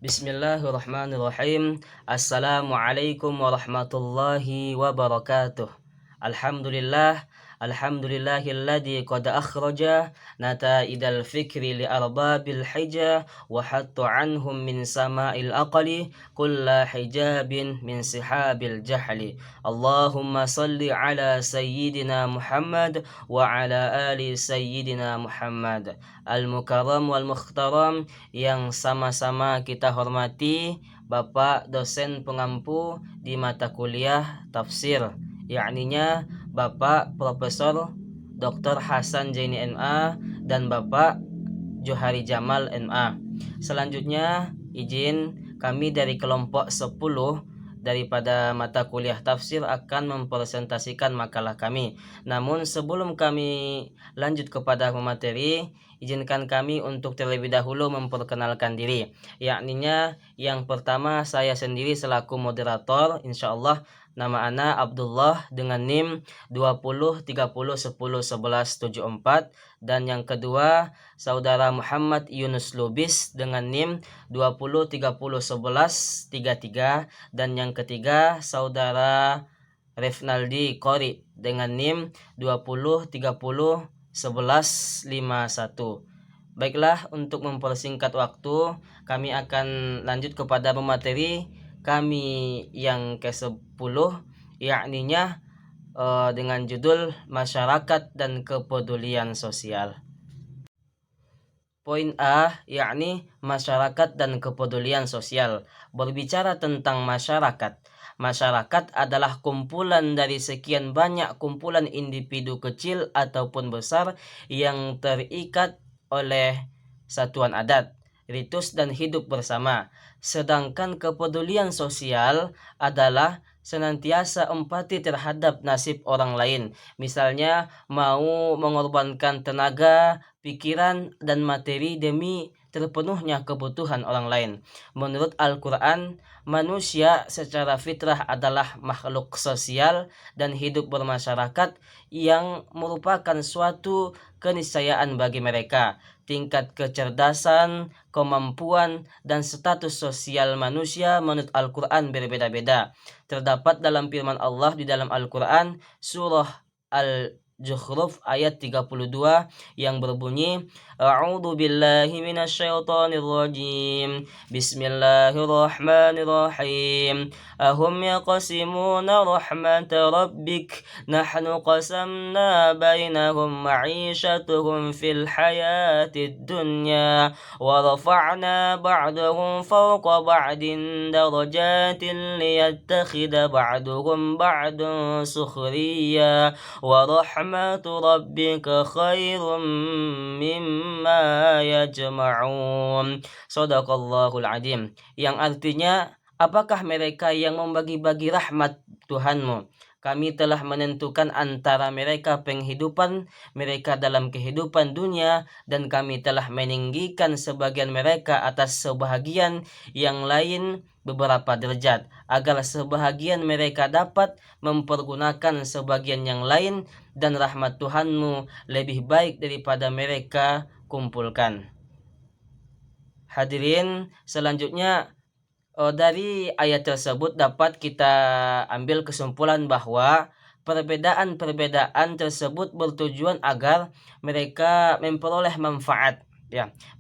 Bismillahirrahmanirrahim. Assalamualaikum warahmatullahi wabarakatuh. Alhamdulillah, alhamdulillahilladzi qad akhraja nataidal fikri li arbabil hija wa hatta anhum min sama'il aqli kulla hijabin min sihabil jahli. Allahumma salli ala sayyidina Muhammad wa ala ali sayyidina Muhammad. Al-mukarram wal mukhtaram yang sama-sama kita hormati Bapak dosen pengampu di mata kuliah tafsir, yakninya Bapak Profesor Dr. Hasan Zaini MA dan Bapak Johari Jamal MA. Selanjutnya izin kami dari kelompok 10 daripada mata kuliah tafsir akan mempresentasikan makalah kami. Namun sebelum kami lanjut kepada materi, izinkan kami untuk terlebih dahulu memperkenalkan diri. Yakninya yang pertama saya sendiri selaku moderator, insyaallah nama ana Abdullah dengan NIM 2030101174, dan yang kedua saudara Muhammad Yunus Lubis dengan NIM 20301133, dan yang ketiga saudara Refnaldi Qori dengan NIM 20301151. Baiklah, untuk mempersingkat waktu, kami akan lanjut kepada pemateri kami yang ke-10, yakninya dengan judul masyarakat dan kepedulian sosial. Poin A, yakni masyarakat dan kepedulian sosial. Berbicara tentang masyarakat, masyarakat adalah kumpulan dari sekian banyak kumpulan individu kecil ataupun besar yang terikat oleh satuan adat, ritus dan hidup bersama. Sedangkan kepedulian sosial adalah senantiasa empati terhadap nasib orang lain. Misalnya mau mengorbankan tenaga, pikiran dan materi demi terpenuhnya kebutuhan orang lain. Menurut Al-Quran, manusia secara fitrah adalah makhluk sosial dan hidup bermasyarakat yang merupakan suatu keniscayaan bagi mereka. Tingkat kecerdasan, kemampuan, dan status sosial manusia menurut Al-Quran berbeda-beda. Terdapat dalam firman Allah di dalam Al-Quran surah Al-Zukhruf ayat 32 yang berbunyi, A'udzu billahi minasyaitonir rajim. Bismillahirrahmanirrahim. Ahum yaqsimuna rahmata rabbik nahnu qasamna bainahum ma'ishatuhum fil hayatid dunya wa rafa'na ba'dahum fawqa ba'din darajatin liyattakhidha ba'duhum ba'dan sukhriya wa rahmatu rabbika khairum mimma yajma'un. Shadaqallahul adzim. Yang artinya, apakah mereka yang membagi-bagi rahmat Tuhanmu? Kami telah menentukan antara mereka penghidupan mereka dalam kehidupan dunia, dan kami telah meninggikan sebagian mereka atas sebahagian yang lain beberapa derajat, agar sebahagian mereka dapat mempergunakan sebagian yang lain, dan rahmat Tuhanmu lebih baik daripada mereka kumpulkan. Hadirin, selanjutnya dari ayat tersebut dapat kita ambil kesimpulan bahwa perbedaan-perbedaan tersebut bertujuan agar mereka memperoleh manfaat,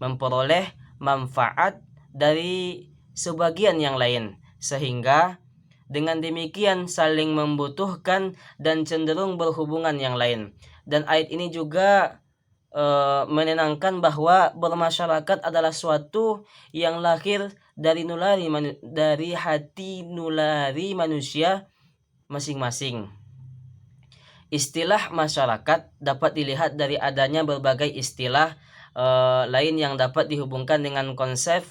memperoleh manfaat dari sebagian yang lain, sehingga dengan demikian saling membutuhkan dan cenderung berhubungan yang lain. Dan ayat ini juga menenangkan bahwa bermasyarakat adalah suatu yang lahir dari hati nulari manusia masing-masing. Istilah masyarakat dapat dilihat dari adanya berbagai istilah lain yang dapat dihubungkan dengan konsep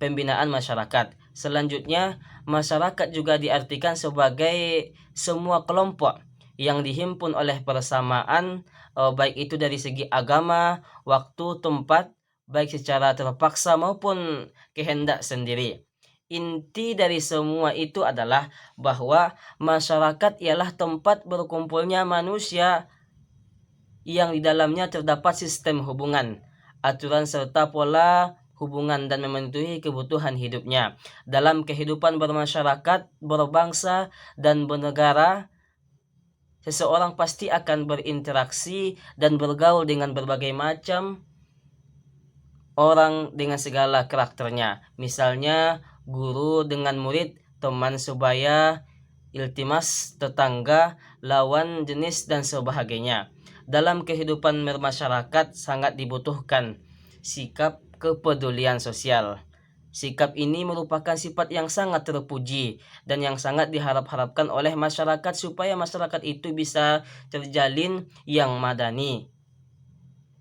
pembinaan masyarakat. Selanjutnya, masyarakat juga diartikan sebagai semua kelompok yang dihimpun oleh persamaan, baik itu dari segi agama, waktu, tempat, baik secara terpaksa maupun kehendak sendiri. Inti dari semua itu adalah bahwa masyarakat ialah tempat berkumpulnya manusia yang di dalamnya terdapat sistem hubungan, aturan serta pola hubungan dan memenuhi kebutuhan hidupnya. Dalam kehidupan bermasyarakat, berbangsa, dan bernegara, seseorang pasti akan berinteraksi dan bergaul dengan berbagai macam orang dengan segala karakternya. Misalnya guru dengan murid, teman sebaya, iltimas, tetangga, lawan jenis, dan sebagainya. Dalam kehidupan bermasyarakat sangat dibutuhkan sikap kepedulian sosial. Sikap ini merupakan sifat yang sangat terpuji dan yang sangat diharap-harapkan oleh masyarakat supaya masyarakat itu bisa terjalin yang madani.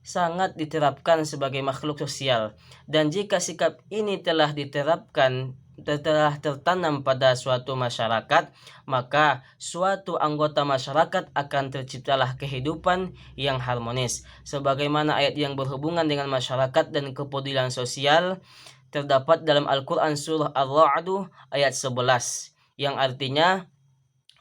Sangat diterapkan sebagai makhluk sosial, dan jika sikap ini telah diterapkan, telah tertanam pada suatu masyarakat, maka suatu anggota masyarakat akan terciptalah kehidupan yang harmonis. Sebagaimana ayat yang berhubungan dengan masyarakat dan kepedulian sosial terdapat dalam Al-Quran surah Ar-Ra'd ayat 11, yang artinya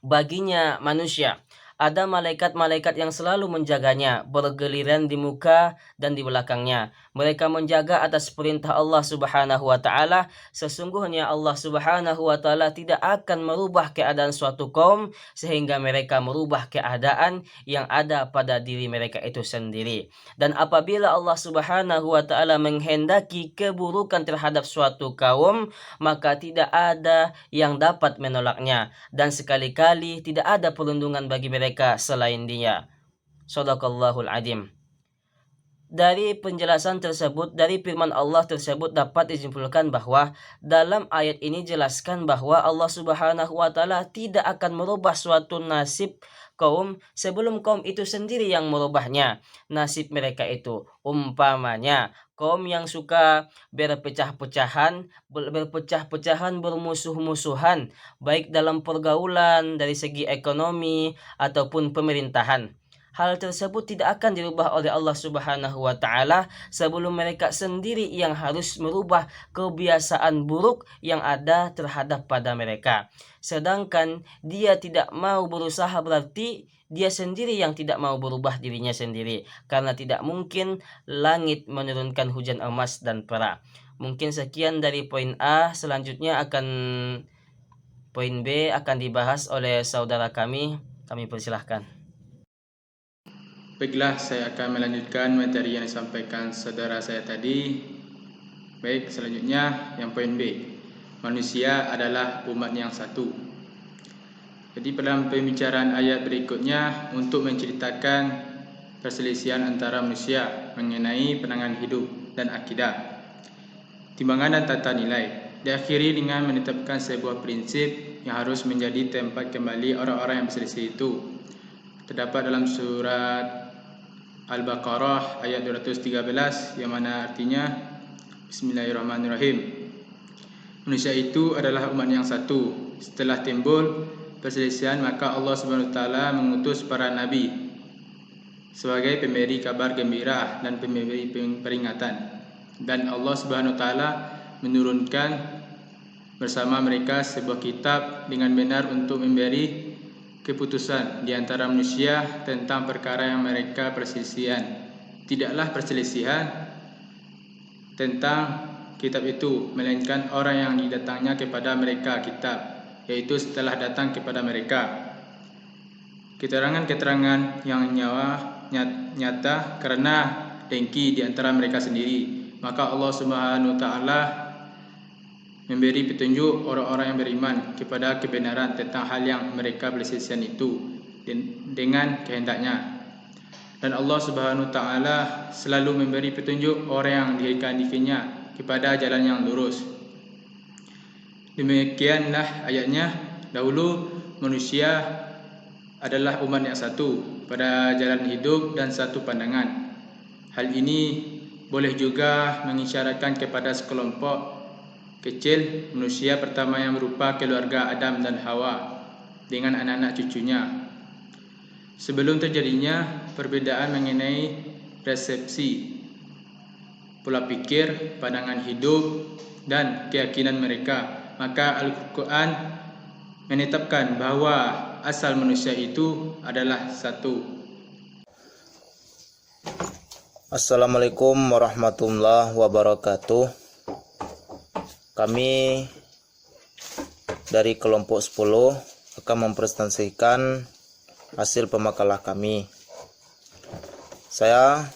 baginya manusia ada malaikat-malaikat yang selalu menjaganya, bergeliran di muka dan di belakangnya. Mereka menjaga atas perintah Allah Subhanahu wa Ta'ala. Sesungguhnya Allah Subhanahu wa Ta'ala tidak akan merubah keadaan suatu kaum sehingga mereka merubah keadaan yang ada pada diri mereka itu sendiri. Dan apabila Allah Subhanahu wa Ta'ala menghendaki keburukan terhadap suatu kaum, maka tidak ada yang dapat menolaknya, dan sekali-kali tidak ada perlindungan bagi mereka selain Dia. Shadaqallahul Adzim. Dari penjelasan tersebut, dari firman Allah tersebut dapat disimpulkan bahwa dalam ayat ini jelaskan bahwa Allah Subhanahu wa Ta'ala tidak akan merubah suatu nasib kaum sebelum kaum itu sendiri yang merubahnya. Nasib mereka itu umpamanya kaum yang suka berpecah-pecahan, bermusuh-musuhan, baik dalam pergaulan, dari segi ekonomi, ataupun pemerintahan. Hal tersebut tidak akan dirubah oleh Allah Subhanahu wa Ta'ala sebelum mereka sendiri yang harus merubah kebiasaan buruk yang ada terhadap pada mereka. Sedangkan dia tidak mau berusaha, berarti dia sendiri yang tidak mau berubah dirinya sendiri, karena tidak mungkin langit menurunkan hujan emas dan perak. Mungkin sekian dari poin A. Selanjutnya poin B akan dibahas oleh saudara kami. Kami persilahkan. Baiklah, saya akan melanjutkan materi yang disampaikan saudara saya tadi. Baik, selanjutnya yang poin B. Manusia adalah umat yang satu. Jadi dalam pembicaraan ayat berikutnya untuk menceritakan perselisihan antara manusia mengenai pandangan hidup dan akidah, timbangan dan tata nilai. Diakhiri dengan menetapkan sebuah prinsip yang harus menjadi tempat kembali orang-orang yang berselisih itu. Terdapat dalam surat Al-Baqarah ayat 213 yang mana artinya Bismillahirrahmanirrahim. Manusia itu adalah umat yang satu. Setelah timbul perselisihan, maka Allah Subhanahu wa Ta'ala mengutus para nabi sebagai pemberi kabar gembira dan pemberi peringatan. Dan Allah Subhanahu wa Ta'ala menurunkan bersama mereka sebuah kitab dengan benar untuk memberi keputusan di antara manusia tentang perkara yang mereka perselisihan. Tidaklah perselisihan tentang kitab itu, melainkan orang yang didatangnya kepada mereka kitab, yaitu setelah datang kepada mereka keterangan-keterangan yang nyata karena dengki di antara mereka sendiri. Maka Allah Subhanahu wa Ta'ala memberi petunjuk orang-orang yang beriman kepada kebenaran tentang hal yang mereka berselisihan itu dengan kehendaknya. Dan Allah Subhanahu wa Ta'ala selalu memberi petunjuk orang yang dikehendakinya kepada jalan yang lurus. Demikianlah ayatnya. Dahulu manusia adalah umat yang satu pada jalan hidup dan satu pandangan. Hal ini boleh juga mengisyaratkan kepada sekelompok kecil manusia pertama yang berupa keluarga Adam dan Hawa dengan anak-anak cucunya. Sebelum terjadinya perbedaan mengenai persepsi, pola pikir, pandangan hidup, dan keyakinan mereka, maka Al-Quran menetapkan bahwa asal manusia itu adalah satu. Assalamualaikum warahmatullahi wabarakatuh. kami dari kelompok 10 akan mempresentasikan hasil pemakalah kami. Saya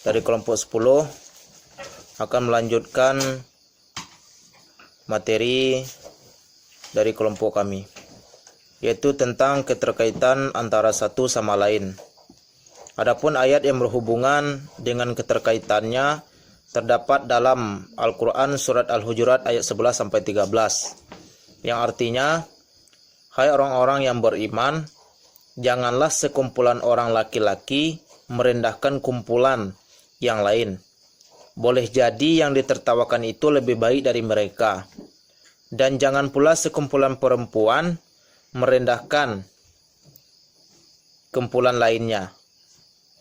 dari kelompok 10 akan melanjutkan materi dari kelompok kami, yaitu tentang keterkaitan antara satu sama lain. Adapun ayat yang berhubungan dengan keterkaitannya terdapat dalam Al-Quran surat Al-Hujurat ayat 11 sampai 13, yang artinya, hai orang-orang yang beriman, janganlah sekumpulan orang laki-laki merendahkan kumpulan yang lain. Boleh jadi yang ditertawakan itu lebih baik dari mereka. Dan jangan pula sekumpulan perempuan merendahkan kumpulan lainnya.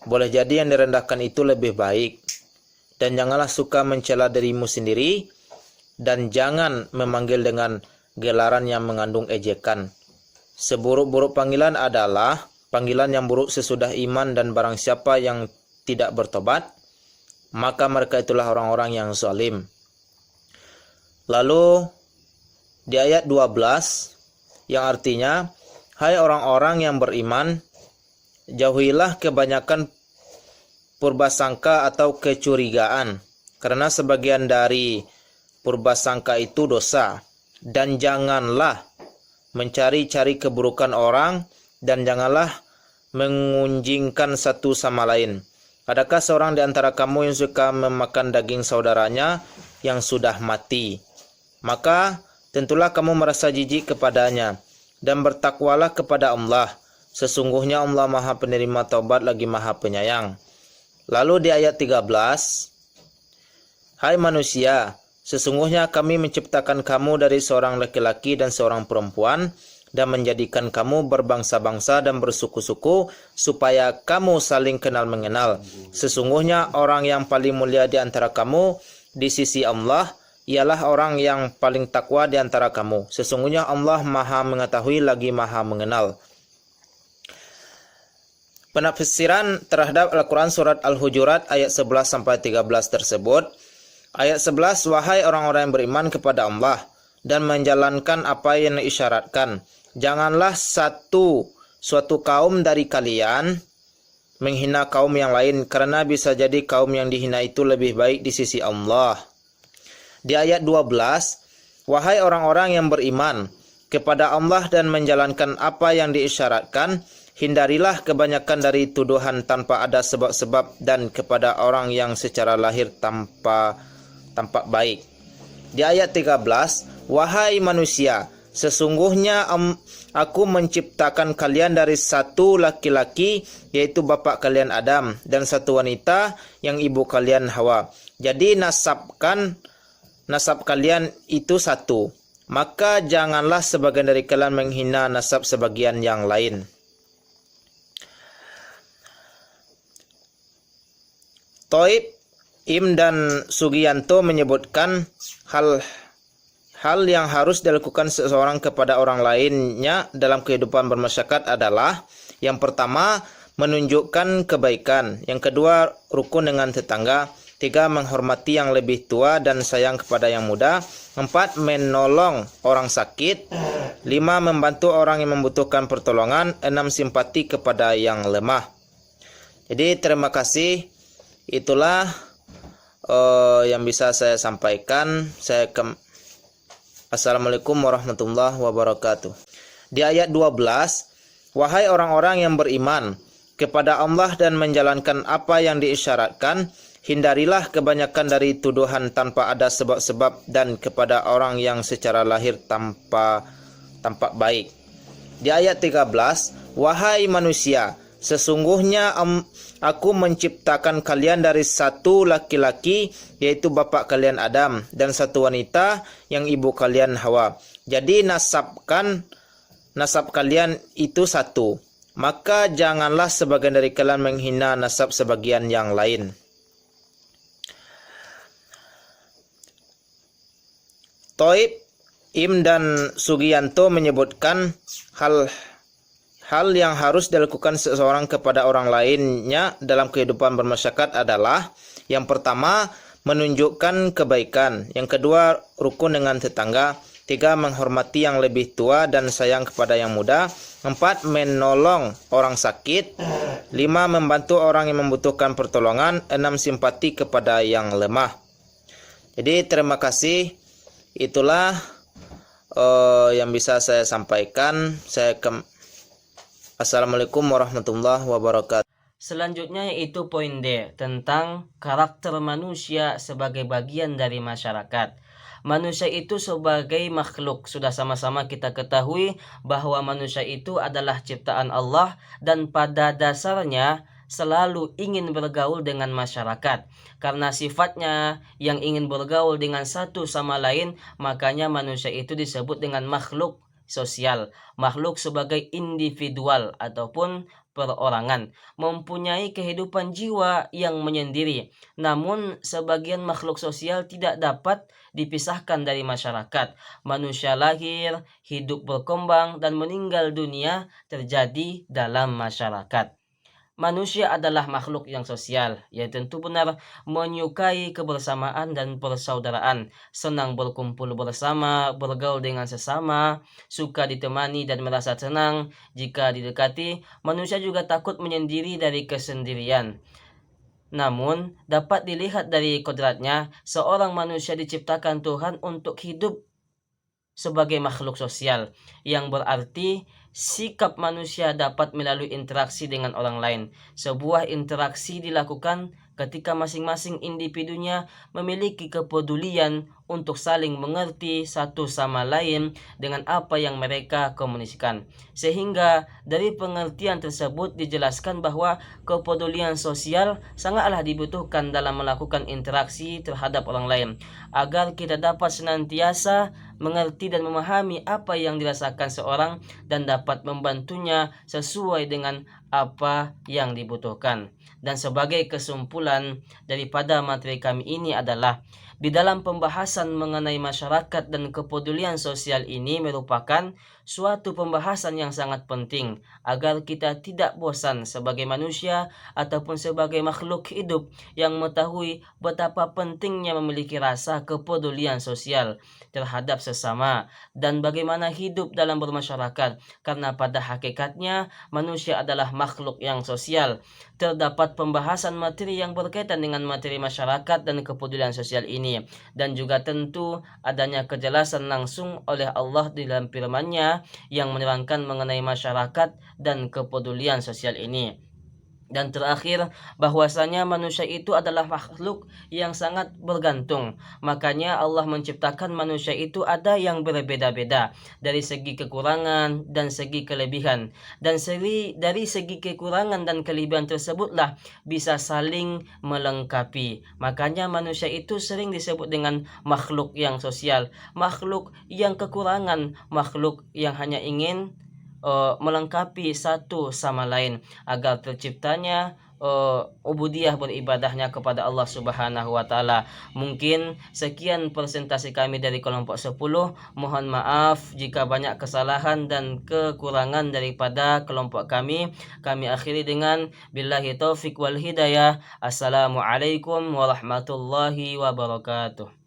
Boleh jadi yang direndahkan itu lebih baik. Dan janganlah suka mencela dirimu sendiri, dan jangan memanggil dengan gelaran yang mengandung ejekan. Seburuk-buruk panggilan adalah panggilan yang buruk sesudah iman, dan barang siapa yang tidak bertobat, maka mereka itulah orang-orang yang zalim. Lalu di ayat 12 yang artinya, hai orang-orang yang beriman, jauhilah kebanyakan purbasangka atau kecurigaan, karena sebagian dari purbasangka itu dosa. Dan janganlah mencari-cari keburukan orang, dan janganlah mengunjingkan satu sama lain. Adakah seorang di antara kamu yang suka memakan daging saudaranya yang sudah mati? Maka tentulah kamu merasa jijik kepadanya, dan bertakwalah kepada Allah. Sesungguhnya Allah Maha Penerima Taubat lagi Maha Penyayang. Lalu di ayat 13, hai manusia, sesungguhnya kami menciptakan kamu dari seorang laki-laki dan seorang perempuan, dan menjadikan kamu berbangsa-bangsa dan bersuku-suku, supaya kamu saling kenal mengenal. Sesungguhnya orang yang paling mulia di antara kamu di sisi Allah ialah orang yang paling takwa di antara kamu. Sesungguhnya Allah Maha mengetahui lagi Maha mengenal. Penafsiran terhadap Al-Quran surat Al-Hujurat ayat 11 sampai 13 tersebut. Ayat 11, wahai orang-orang yang beriman kepada Allah dan menjalankan apa yang diisyaratkan, janganlah suatu kaum dari kalian menghina kaum yang lain, karena bisa jadi kaum yang dihina itu lebih baik di sisi Allah. Di ayat 12, wahai orang-orang yang beriman kepada Allah dan menjalankan apa yang diisyaratkan, hindarilah kebanyakan dari tuduhan tanpa ada sebab-sebab, dan kepada orang yang secara lahir tampak baik. Di ayat 13, wahai manusia, sesungguhnya aku menciptakan kalian dari satu laki-laki, yaitu bapa kalian Adam, dan satu wanita yang ibu kalian Hawa. Jadi nasab kalian itu satu. Maka janganlah sebagian dari kalian menghina nasab sebagian yang lain. Toib, Im dan Sugiyanto menyebutkan hal yang harus dilakukan seseorang kepada orang lainnya dalam kehidupan bermasyarakat adalah, yang pertama, menunjukkan kebaikan, yang kedua, rukun dengan tetangga, tiga, menghormati yang lebih tua dan sayang kepada yang muda, empat, menolong orang sakit, lima, membantu orang yang membutuhkan pertolongan, enam, simpati kepada yang lemah. Jadi terima kasih. Itulah yang bisa saya sampaikan. Assalamualaikum warahmatullahi wabarakatuh. Di ayat 12, wahai orang-orang yang beriman kepada Allah dan menjalankan apa yang diisyaratkan, hindarilah kebanyakan dari tuduhan tanpa ada sebab-sebab, dan kepada orang yang secara lahir tampak baik. Di ayat 13, wahai manusia, sesungguhnya aku menciptakan kalian dari satu laki-laki, yaitu bapa kalian Adam, dan satu wanita yang ibu kalian Hawa. Jadi nasab kalian itu satu. Maka janganlah sebagian dari kalian menghina nasab sebagian yang lain. Toib, Im dan Sugiyanto menyebutkan hal yang harus dilakukan seseorang kepada orang lainnya dalam kehidupan bermasyarakat adalah, yang pertama, menunjukkan kebaikan. Yang kedua, rukun dengan tetangga. 3, menghormati yang lebih tua dan sayang kepada yang muda. 4, menolong orang sakit. 5, membantu orang yang membutuhkan pertolongan. 6, simpati kepada yang lemah. Jadi terima kasih. Itulah yang bisa saya sampaikan. Assalamualaikum warahmatullahi wabarakatuh. Selanjutnya yaitu poin D, tentang karakter manusia sebagai bagian dari masyarakat. Manusia itu sebagai makhluk, sudah sama-sama kita ketahui bahwa manusia itu adalah ciptaan Allah dan pada dasarnya selalu ingin bergaul dengan masyarakat. Karena sifatnya yang ingin bergaul dengan satu sama lain, makanya manusia itu disebut dengan makhluk sosial. Makhluk sebagai individual ataupun perorangan, mempunyai kehidupan jiwa yang menyendiri. Namun sebagian makhluk sosial tidak dapat dipisahkan dari masyarakat. Manusia lahir, hidup, berkembang, dan meninggal dunia terjadi dalam masyarakat. Manusia adalah makhluk yang sosial, yang tentu benar menyukai kebersamaan dan persaudaraan, senang berkumpul bersama, bergaul dengan sesama, suka ditemani dan merasa tenang jika didekati. Manusia juga takut menyendiri dari kesendirian. Namun, dapat dilihat dari kodratnya, seorang manusia diciptakan Tuhan untuk hidup sebagai makhluk sosial, yang berarti sikap manusia dapat melalui interaksi dengan orang lain. Sebuah interaksi dilakukan ketika masing-masing individunya memiliki kepedulian untuk saling mengerti satu sama lain dengan apa yang mereka komunikasikan. Sehingga dari pengertian tersebut dijelaskan bahwa kepedulian sosial sangatlah dibutuhkan dalam melakukan interaksi terhadap orang lain, agar kita dapat senantiasa mengerti dan memahami apa yang dirasakan seorang dan dapat membantunya sesuai dengan apa yang dibutuhkan. Dan sebagai kesimpulan daripada materi kami ini adalah, di dalam pembahasan mengenai masyarakat dan kepedulian sosial ini merupakan suatu pembahasan yang sangat penting agar kita tidak bosan sebagai manusia ataupun sebagai makhluk hidup yang mengetahui betapa pentingnya memiliki rasa kepedulian sosial terhadap sesama dan bagaimana hidup dalam bermasyarakat, karena pada hakikatnya manusia adalah makhluk yang sosial. Terdapat pembahasan materi yang berkaitan dengan materi masyarakat dan kepedulian sosial ini, dan juga tentu adanya kejelasan langsung oleh Allah di dalam firman-Nya yang menerangkan mengenai masyarakat dan kepedulian sosial ini. Dan terakhir, bahwasanya manusia itu adalah makhluk yang sangat bergantung. Makanya Allah menciptakan manusia itu ada yang berbeda-beda dari segi kekurangan dan segi kelebihan. Dan dari segi kekurangan dan kelebihan tersebutlah bisa saling melengkapi. Makanya manusia itu sering disebut dengan makhluk yang sosial, makhluk yang kekurangan, makhluk yang hanya ingin melengkapi satu sama lain agar terciptanya ubudiyah beribadahnya kepada Allah Subhanahu wa taala. Mungkin sekian presentasi kami dari kelompok 10. Mohon maaf jika banyak kesalahan dan kekurangan daripada kelompok kami. Kami akhiri dengan billahi taufik wal hidayah. Assalamualaikum warahmatullahi wabarakatuh.